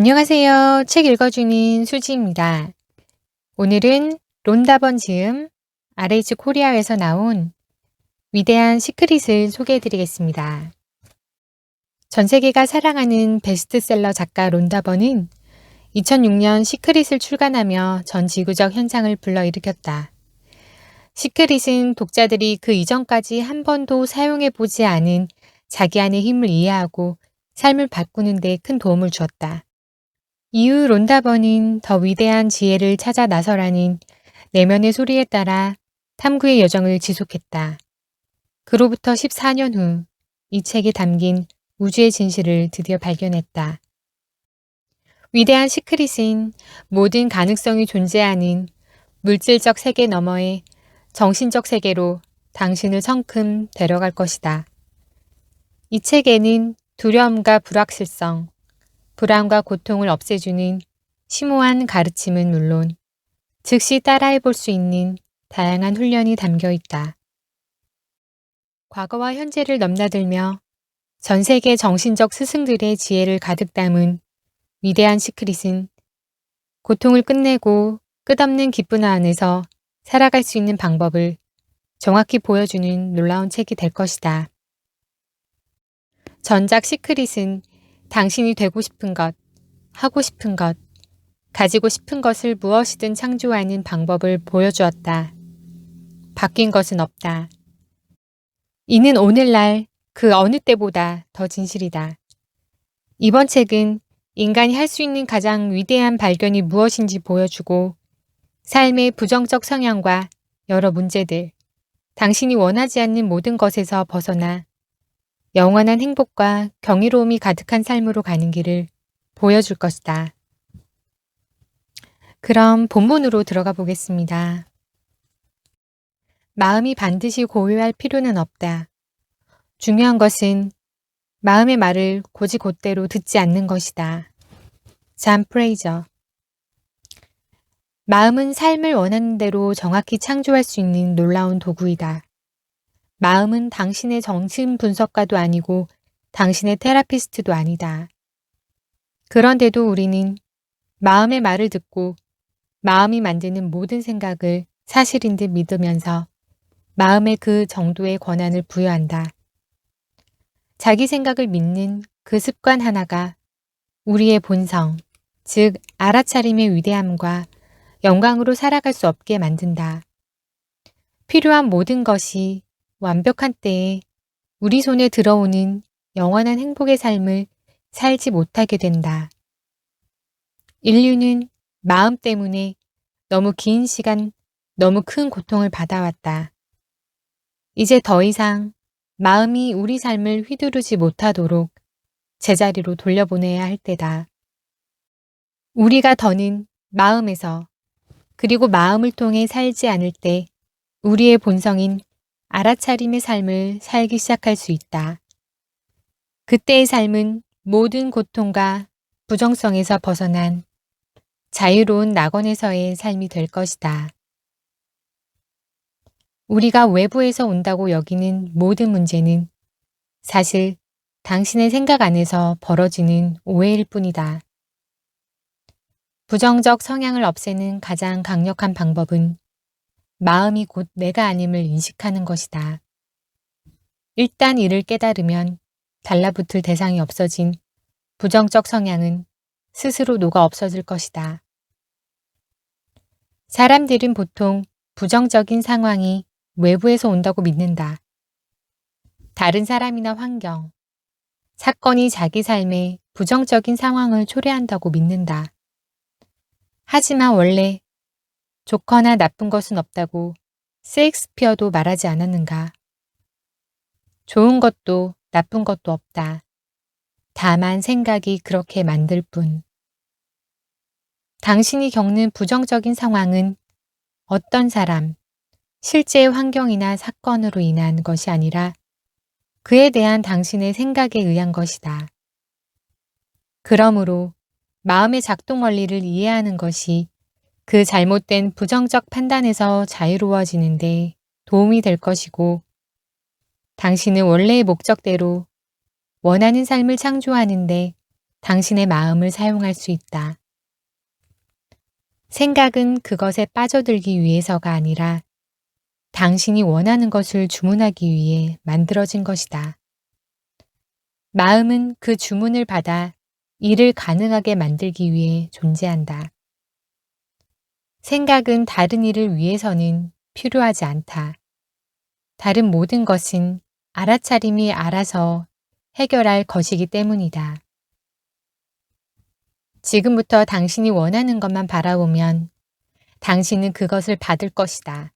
안녕하세요. 책 읽어주는 수지입니다. 오늘은 론다번 지음 RH 코리아에서 나온 위대한 시크릿을 소개해드리겠습니다. 전 세계가 사랑하는 베스트셀러 작가 론다번은 2006년 시크릿을 출간하며 전 지구적 현상을 불러일으켰다. 시크릿은 독자들이 그 이전까지 한 번도 사용해보지 않은 자기 안의 힘을 이해하고 삶을 바꾸는 데 큰 도움을 주었다. 이후 론다번은 더 위대한 지혜를 찾아 나서라는 내면의 소리에 따라 탐구의 여정을 지속했다. 그로부터 14년 후 이 책에 담긴 우주의 진실을 드디어 발견했다. 위대한 시크릿은 모든 가능성이 존재하는 물질적 세계 너머의 정신적 세계로 당신을 성큼 데려갈 것이다. 이 책에는 두려움과 불확실성, 불안과 고통을 없애주는 심오한 가르침은 물론 즉시 따라해볼 수 있는 다양한 훈련이 담겨 있다. 과거와 현재를 넘나들며 전 세계 정신적 스승들의 지혜를 가득 담은 위대한 시크릿은 고통을 끝내고 끝없는 기쁨 안에서 살아갈 수 있는 방법을 정확히 보여주는 놀라운 책이 될 것이다. 전작 시크릿은 당신이 되고 싶은 것, 하고 싶은 것, 가지고 싶은 것을 무엇이든 창조하는 방법을 보여주었다. 바뀐 것은 없다. 이는 오늘날 그 어느 때보다 더 진실이다. 이번 책은 인간이 할 수 있는 가장 위대한 발견이 무엇인지 보여주고 삶의 부정적 성향과 여러 문제들, 당신이 원하지 않는 모든 것에서 벗어나 영원한 행복과 경이로움이 가득한 삶으로 가는 길을 보여줄 것이다. 그럼 본문으로 들어가 보겠습니다. 마음이 반드시 고요할 필요는 없다. 중요한 것은 마음의 말을 곧이곧대로 듣지 않는 것이다. 잔 프레이저. 마음은 삶을 원하는 대로 정확히 창조할 수 있는 놀라운 도구이다. 마음은 당신의 정신 분석가도 아니고 당신의 테라피스트도 아니다. 그런데도 우리는 마음의 말을 듣고 마음이 만드는 모든 생각을 사실인 듯 믿으면서 마음에 그 정도의 권한을 부여한다. 자기 생각을 믿는 그 습관 하나가 우리의 본성, 즉 알아차림의 위대함과 영광으로 살아갈 수 없게 만든다. 필요한 모든 것이 완벽한 때에 우리 손에 들어오는 영원한 행복의 삶을 살지 못하게 된다. 인류는 마음 때문에 너무 긴 시간, 너무 큰 고통을 받아왔다. 이제 더 이상 마음이 우리 삶을 휘두르지 못하도록 제자리로 돌려보내야 할 때다. 우리가 더는 마음에서 그리고 마음을 통해 살지 않을 때 우리의 본성인 알아차림의 삶을 살기 시작할 수 있다. 그때의 삶은 모든 고통과 부정성에서 벗어난 자유로운 낙원에서의 삶이 될 것이다. 우리가 외부에서 온다고 여기는 모든 문제는 사실 당신의 생각 안에서 벌어지는 오해일 뿐이다. 부정적 성향을 없애는 가장 강력한 방법은 마음이 곧 내가 아님을 인식하는 것이다. 일단 이를 깨달으면 달라붙을 대상이 없어진 부정적 성향은 스스로 녹아 없어질 것이다. 사람들은 보통 부정적인 상황이 외부에서 온다고 믿는다. 다른 사람이나 환경, 사건이 자기 삶에 부정적인 상황을 초래한다고 믿는다. 하지만 원래 좋거나 나쁜 것은 없다고 셰익스피어도 말하지 않았는가? 좋은 것도 나쁜 것도 없다. 다만 생각이 그렇게 만들 뿐. 당신이 겪는 부정적인 상황은 어떤 사람, 실제의 환경이나 사건으로 인한 것이 아니라 그에 대한 당신의 생각에 의한 것이다. 그러므로 마음의 작동 원리를 이해하는 것이 그 잘못된 부정적 판단에서 자유로워지는데 도움이 될 것이고 당신은 원래의 목적대로 원하는 삶을 창조하는데 당신의 마음을 사용할 수 있다. 생각은 그것에 빠져들기 위해서가 아니라 당신이 원하는 것을 주문하기 위해 만들어진 것이다. 마음은 그 주문을 받아 이를 가능하게 만들기 위해 존재한다. 생각은 다른 일을 위해서는 필요하지 않다. 다른 모든 것은 알아차림이 알아서 해결할 것이기 때문이다. 지금부터 당신이 원하는 것만 바라보면 당신은 그것을 받을 것이다.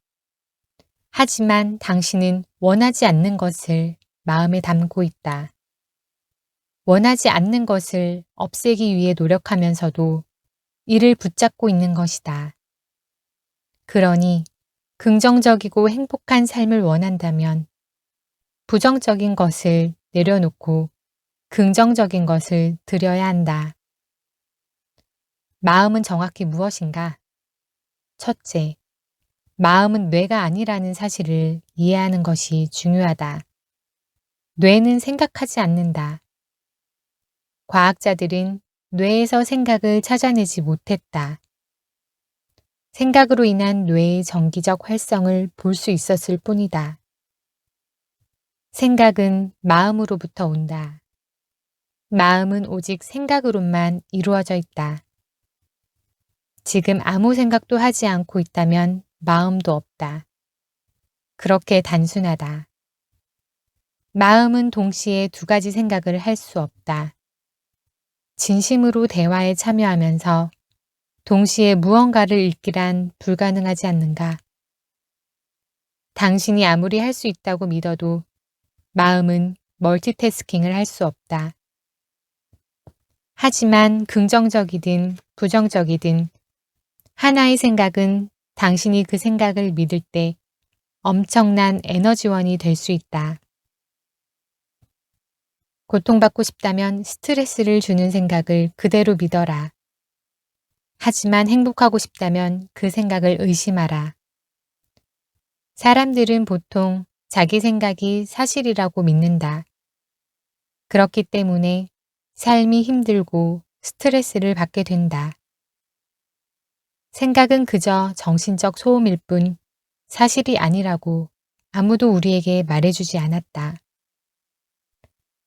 하지만 당신은 원하지 않는 것을 마음에 담고 있다. 원하지 않는 것을 없애기 위해 노력하면서도 이를 붙잡고 있는 것이다. 그러니 긍정적이고 행복한 삶을 원한다면 부정적인 것을 내려놓고 긍정적인 것을 들여야 한다. 마음은 정확히 무엇인가? 첫째, 마음은 뇌가 아니라는 사실을 이해하는 것이 중요하다. 뇌는 생각하지 않는다. 과학자들은 뇌에서 생각을 찾아내지 못했다. 생각으로 인한 뇌의 정기적 활성을 볼 수 있었을 뿐이다. 생각은 마음으로부터 온다. 마음은 오직 생각으로만 이루어져 있다. 지금 아무 생각도 하지 않고 있다면 마음도 없다. 그렇게 단순하다. 마음은 동시에 두 가지 생각을 할 수 없다. 진심으로 대화에 참여하면서 동시에 무언가를 읽기란 불가능하지 않는가? 당신이 아무리 할 수 있다고 믿어도 마음은 멀티태스킹을 할 수 없다. 하지만 긍정적이든 부정적이든 하나의 생각은 당신이 그 생각을 믿을 때 엄청난 에너지원이 될 수 있다. 고통받고 싶다면 스트레스를 주는 생각을 그대로 믿어라. 하지만 행복하고 싶다면 그 생각을 의심하라. 사람들은 보통 자기 생각이 사실이라고 믿는다. 그렇기 때문에 삶이 힘들고 스트레스를 받게 된다. 생각은 그저 정신적 소음일 뿐 사실이 아니라고 아무도 우리에게 말해주지 않았다.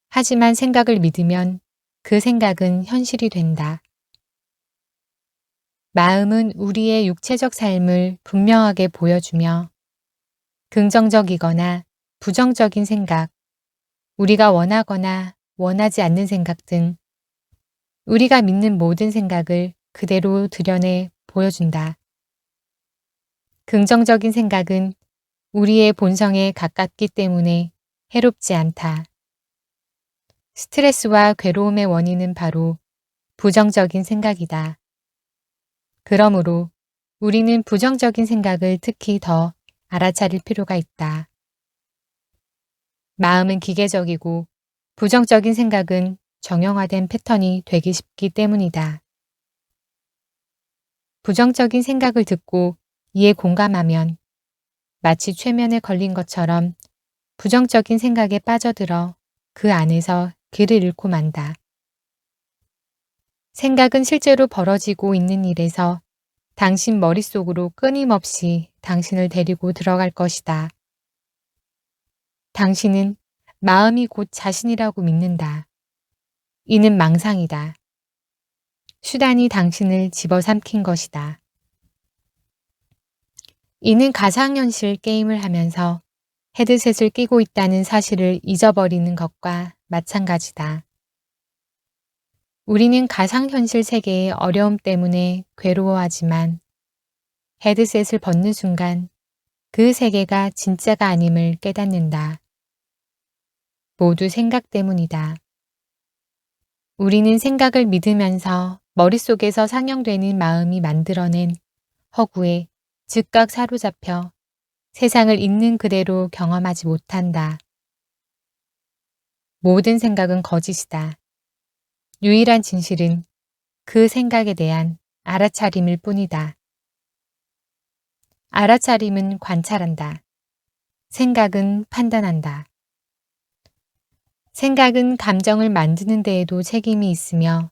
하지만 생각을 믿으면 그 생각은 현실이 된다. 마음은 우리의 육체적 삶을 분명하게 보여주며 긍정적이거나 부정적인 생각, 우리가 원하거나 원하지 않는 생각 등 우리가 믿는 모든 생각을 그대로 드러내 보여준다. 긍정적인 생각은 우리의 본성에 가깝기 때문에 해롭지 않다. 스트레스와 괴로움의 원인은 바로 부정적인 생각이다. 그러므로 우리는 부정적인 생각을 특히 더 알아차릴 필요가 있다. 마음은 기계적이고 부정적인 생각은 정형화된 패턴이 되기 쉽기 때문이다. 부정적인 생각을 듣고 이에 공감하면 마치 최면에 걸린 것처럼 부정적인 생각에 빠져들어 그 안에서 길을 잃고 만다. 생각은 실제로 벌어지고 있는 일에서 당신 머릿속으로 끊임없이 당신을 데리고 들어갈 것이다. 당신은 마음이 곧 자신이라고 믿는다. 이는 망상이다. 수단이 당신을 집어삼킨 것이다. 이는 가상현실 게임을 하면서 헤드셋을 끼고 있다는 사실을 잊어버리는 것과 마찬가지다. 우리는 가상현실 세계의 어려움 때문에 괴로워하지만 헤드셋을 벗는 순간 그 세계가 진짜가 아님을 깨닫는다. 모두 생각 때문이다. 우리는 생각을 믿으면서 머릿속에서 상영되는 마음이 만들어낸 허구에 즉각 사로잡혀 세상을 있는 그대로 경험하지 못한다. 모든 생각은 거짓이다. 유일한 진실은 그 생각에 대한 알아차림일 뿐이다. 알아차림은 관찰한다. 생각은 판단한다. 생각은 감정을 만드는 데에도 책임이 있으며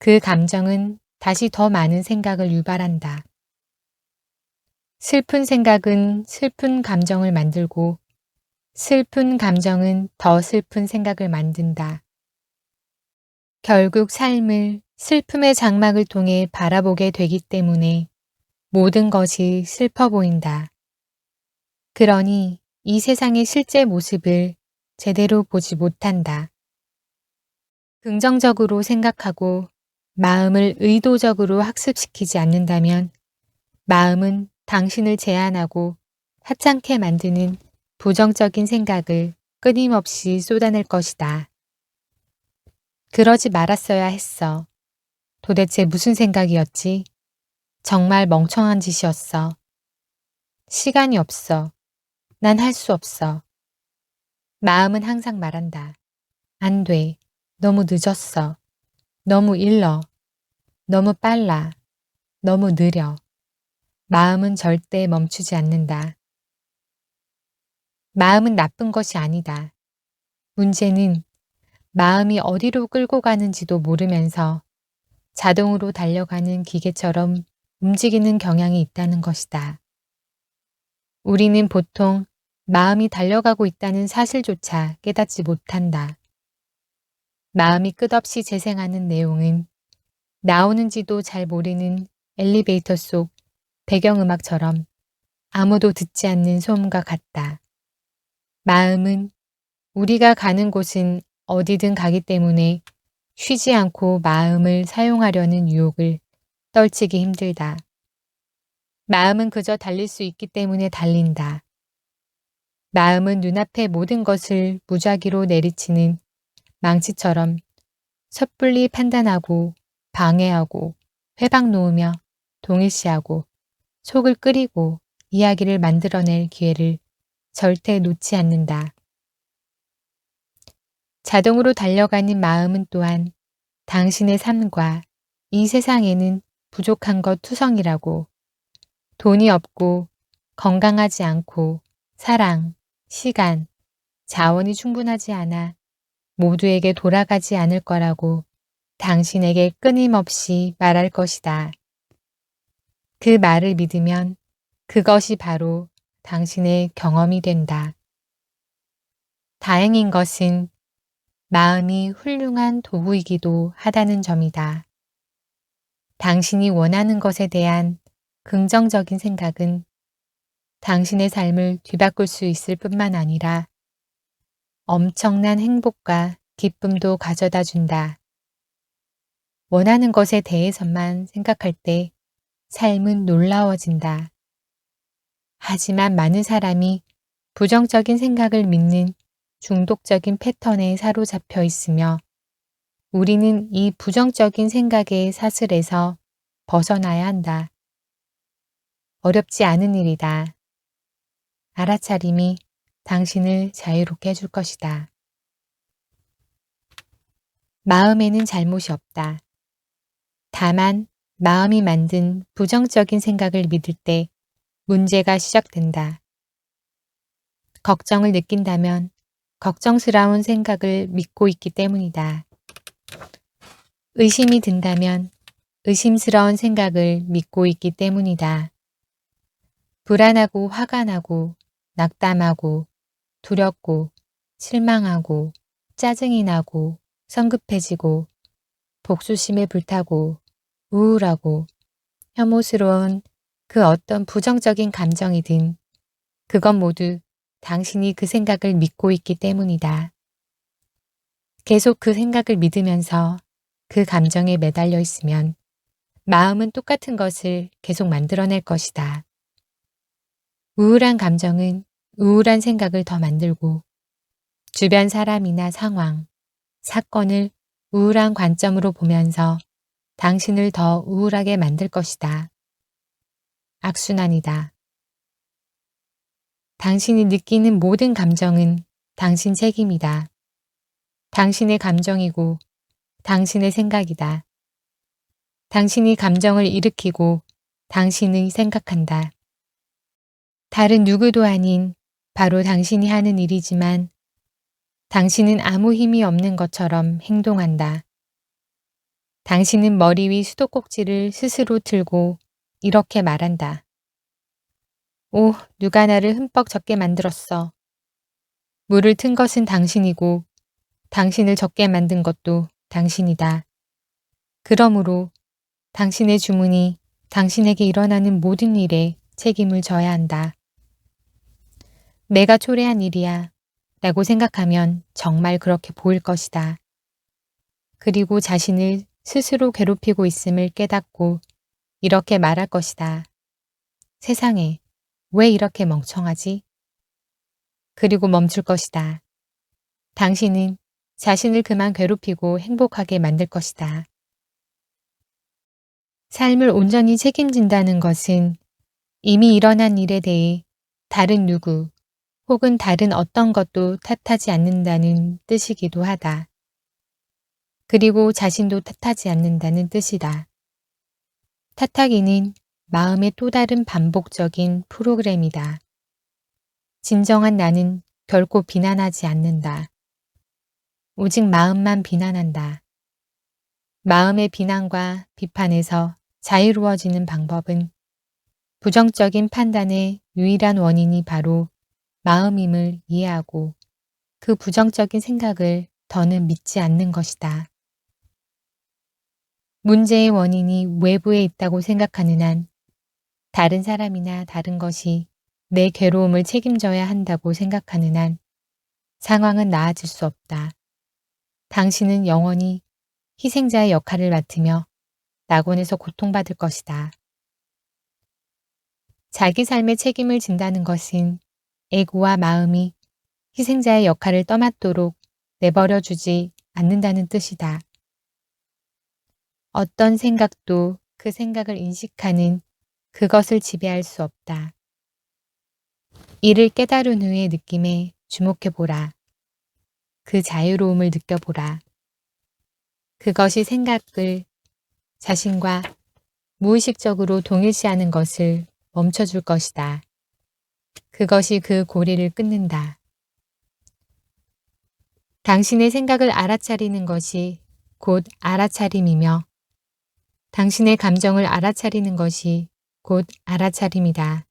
그 감정은 다시 더 많은 생각을 유발한다. 슬픈 생각은 슬픈 감정을 만들고 슬픈 감정은 더 슬픈 생각을 만든다. 결국 삶을 슬픔의 장막을 통해 바라보게 되기 때문에 모든 것이 슬퍼 보인다. 그러니 이 세상의 실제 모습을 제대로 보지 못한다. 긍정적으로 생각하고 마음을 의도적으로 학습시키지 않는다면 마음은 당신을 제한하고 하찮게 만드는 부정적인 생각을 끊임없이 쏟아낼 것이다. 그러지 말았어야 했어. 도대체 무슨 생각이었지? 정말 멍청한 짓이었어. 시간이 없어. 난 할 수 없어. 마음은 항상 말한다. 안 돼. 너무 늦었어. 너무 일러. 너무 빨라. 너무 느려. 마음은 절대 멈추지 않는다. 마음은 나쁜 것이 아니다. 문제는 마음이 어디로 끌고 가는지도 모르면서 자동으로 달려가는 기계처럼 움직이는 경향이 있다는 것이다. 우리는 보통 마음이 달려가고 있다는 사실조차 깨닫지 못한다. 마음이 끝없이 재생하는 내용은 나오는지도 잘 모르는 엘리베이터 속 배경음악처럼 아무도 듣지 않는 소음과 같다. 마음은 우리가 가는 곳은 어디든 가기 때문에 쉬지 않고 마음을 사용하려는 유혹을 떨치기 힘들다. 마음은 그저 달릴 수 있기 때문에 달린다. 마음은 눈앞의 모든 것을 무작위로 내리치는 망치처럼 섣불리 판단하고 방해하고 회방 놓으며 동일시하고 속을 끓이고 이야기를 만들어낼 기회를 절대 놓지 않는다. 자동으로 달려가는 마음은 또한 당신의 삶과 이 세상에는 부족한 것 투성이라고 돈이 없고 건강하지 않고 사랑, 시간, 자원이 충분하지 않아 모두에게 돌아가지 않을 거라고 당신에게 끊임없이 말할 것이다. 그 말을 믿으면 그것이 바로 당신의 경험이 된다. 다행인 것은 마음이 훌륭한 도구이기도 하다는 점이다. 당신이 원하는 것에 대한 긍정적인 생각은 당신의 삶을 뒤바꿀 수 있을 뿐만 아니라 엄청난 행복과 기쁨도 가져다 준다. 원하는 것에 대해서만 생각할 때 삶은 놀라워진다. 하지만 많은 사람이 부정적인 생각을 믿는 중독적인 패턴에 사로잡혀 있으며 우리는 이 부정적인 생각의 사슬에서 벗어나야 한다. 어렵지 않은 일이다. 알아차림이 당신을 자유롭게 해줄 것이다. 마음에는 잘못이 없다. 다만 마음이 만든 부정적인 생각을 믿을 때 문제가 시작된다. 걱정을 느낀다면 걱정스러운 생각을 믿고 있기 때문이다. 의심이 든다면 의심스러운 생각을 믿고 있기 때문이다. 불안하고 화가 나고 낙담하고 두렵고 실망하고 짜증이 나고 성급해지고 복수심에 불타고 우울하고 혐오스러운 그 어떤 부정적인 감정이든 그것 모두 당신이 그 생각을 믿고 있기 때문이다. 계속 그 생각을 믿으면서 그 감정에 매달려 있으면 마음은 똑같은 것을 계속 만들어낼 것이다. 우울한 감정은 우울한 생각을 더 만들고 주변 사람이나 상황, 사건을 우울한 관점으로 보면서 당신을 더 우울하게 만들 것이다. 악순환이다. 당신이 느끼는 모든 감정은 당신 책임이다. 당신의 감정이고 당신의 생각이다. 당신이 감정을 일으키고 당신이 생각한다. 다른 누구도 아닌 바로 당신이 하는 일이지만 당신은 아무 힘이 없는 것처럼 행동한다. 당신은 머리 위 수도꼭지를 스스로 틀고 이렇게 말한다. 오, 누가 나를 흠뻑 젖게 만들었어. 물을 튼 것은 당신이고 당신을 젖게 만든 것도 당신이다. 그러므로 당신의 주문이 당신에게 일어나는 모든 일에 책임을 져야 한다. 내가 초래한 일이야 라고 생각하면 정말 그렇게 보일 것이다. 그리고 자신을 스스로 괴롭히고 있음을 깨닫고 이렇게 말할 것이다. 세상에, 왜 이렇게 멍청하지? 그리고 멈출 것이다. 당신은 자신을 그만 괴롭히고 행복하게 만들 것이다. 삶을 온전히 책임진다는 것은 이미 일어난 일에 대해 다른 누구 혹은 다른 어떤 것도 탓하지 않는다는 뜻이기도 하다. 그리고 자신도 탓하지 않는다는 뜻이다. 탓하기는 마음의 또 다른 반복적인 프로그램이다. 진정한 나는 결코 비난하지 않는다. 오직 마음만 비난한다. 마음의 비난과 비판에서 자유로워지는 방법은 부정적인 판단의 유일한 원인이 바로 마음임을 이해하고 그 부정적인 생각을 더는 믿지 않는 것이다. 문제의 원인이 외부에 있다고 생각하는 한 다른 사람이나 다른 것이 내 괴로움을 책임져야 한다고 생각하는 한 상황은 나아질 수 없다. 당신은 영원히 희생자의 역할을 맡으며 낙원에서 고통받을 것이다. 자기 삶의 책임을 진다는 것은 에고와 마음이 희생자의 역할을 떠맡도록 내버려 주지 않는다는 뜻이다. 어떤 생각도 그 생각을 인식하는 그것을 지배할 수 없다. 이를 깨달은 후의 느낌에 주목해보라. 그 자유로움을 느껴보라. 그것이 생각을 자신과 무의식적으로 동일시하는 것을 멈춰줄 것이다. 그것이 그 고리를 끊는다. 당신의 생각을 알아차리는 것이 곧 알아차림이며 당신의 감정을 알아차리는 것이 곧 알아차림이다.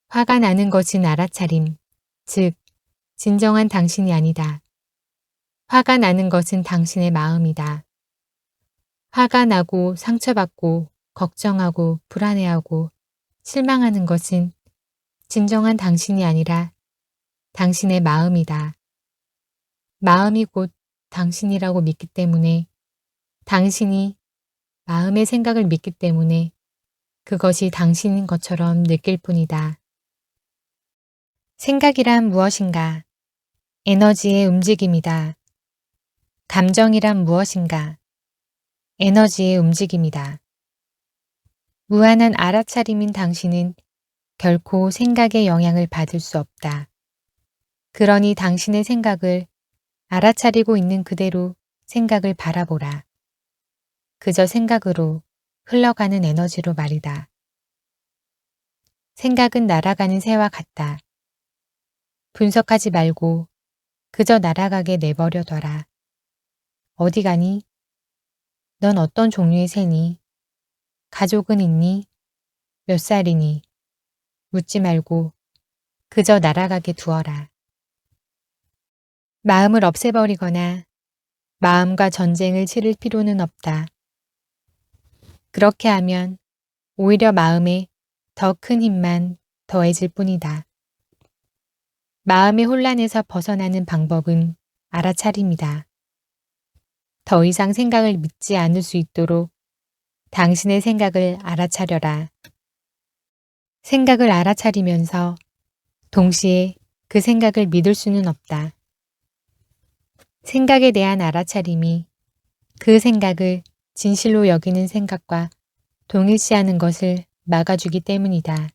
화가 나는 것은 알아차림, 즉 진정한 당신이 아니다. 화가 나는 것은 당신의 마음이다. 화가 나고 상처받고 걱정하고 불안해하고 실망하는 것은 진정한 당신이 아니라 당신의 마음이다. 마음이 곧 당신이라고 믿기 때문에 당신이 마음의 생각을 믿기 때문에 그것이 당신인 것처럼 느낄 뿐이다. 생각이란 무엇인가? 에너지의 움직임이다. 감정이란 무엇인가? 에너지의 움직임이다. 무한한 알아차림인 당신은 결코 생각의 영향을 받을 수 없다. 그러니 당신의 생각을 알아차리고 있는 그대로 생각을 바라보라. 그저 생각으로 흘러가는 에너지로 말이다. 생각은 날아가는 새와 같다. 분석하지 말고 그저 날아가게 내버려둬라. 어디 가니? 넌 어떤 종류의 새니? 가족은 있니? 몇 살이니? 묻지 말고 그저 날아가게 두어라. 마음을 없애버리거나 마음과 전쟁을 치를 필요는 없다. 그렇게 하면 오히려 마음에 더 큰 힘만 더해질 뿐이다. 마음의 혼란에서 벗어나는 방법은 알아차림이다. 더 이상 생각을 믿지 않을 수 있도록 당신의 생각을 알아차려라. 생각을 알아차리면서 동시에 그 생각을 믿을 수는 없다. 생각에 대한 알아차림이 그 생각을 진실로 여기는 생각과 동일시하는 것을 막아주기 때문이다.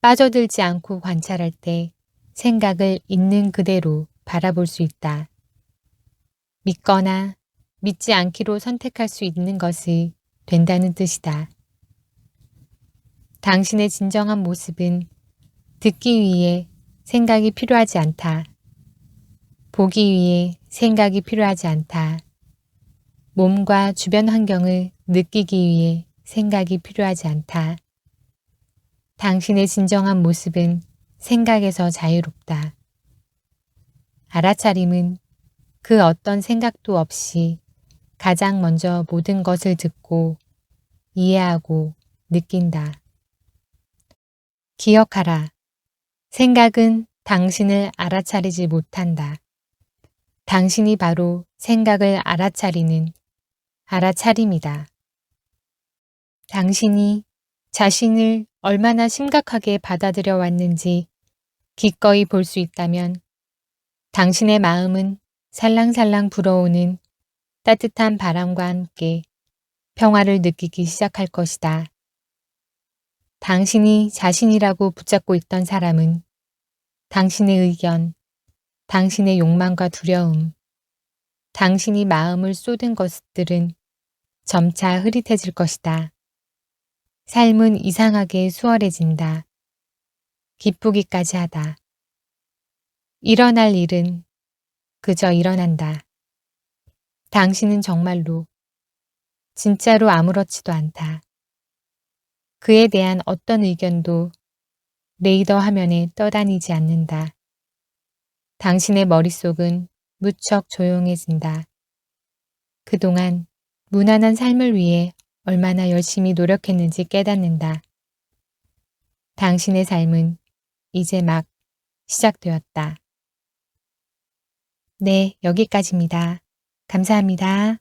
빠져들지 않고 관찰할 때 생각을 있는 그대로 바라볼 수 있다. 믿거나 믿지 않기로 선택할 수 있는 것이 된다는 뜻이다. 당신의 진정한 모습은 듣기 위해 생각이 필요하지 않다. 보기 위해 생각이 필요하지 않다. 몸과 주변 환경을 느끼기 위해 생각이 필요하지 않다. 당신의 진정한 모습은 생각에서 자유롭다. 알아차림은 그 어떤 생각도 없이 가장 먼저 모든 것을 듣고 이해하고 느낀다. 기억하라. 생각은 당신을 알아차리지 못한다. 당신이 바로 생각을 알아차리는 알아차림이다. 당신이 자신을 얼마나 심각하게 받아들여 왔는지 기꺼이 볼 수 있다면 당신의 마음은 살랑살랑 불어오는 따뜻한 바람과 함께 평화를 느끼기 시작할 것이다. 당신이 자신이라고 붙잡고 있던 사람은 당신의 의견, 당신의 욕망과 두려움, 당신이 마음을 쏟은 것들은 점차 흐릿해질 것이다. 삶은 이상하게 수월해진다. 기쁘기까지 하다. 일어날 일은 그저 일어난다. 당신은 정말로, 진짜로 아무렇지도 않다. 그에 대한 어떤 의견도 레이더 화면에 떠다니지 않는다. 당신의 머릿속은 무척 조용해진다. 그동안 무난한 삶을 위해 얼마나 열심히 노력했는지 깨닫는다. 당신의 삶은 이제 막 시작되었다. 네, 여기까지입니다. 감사합니다.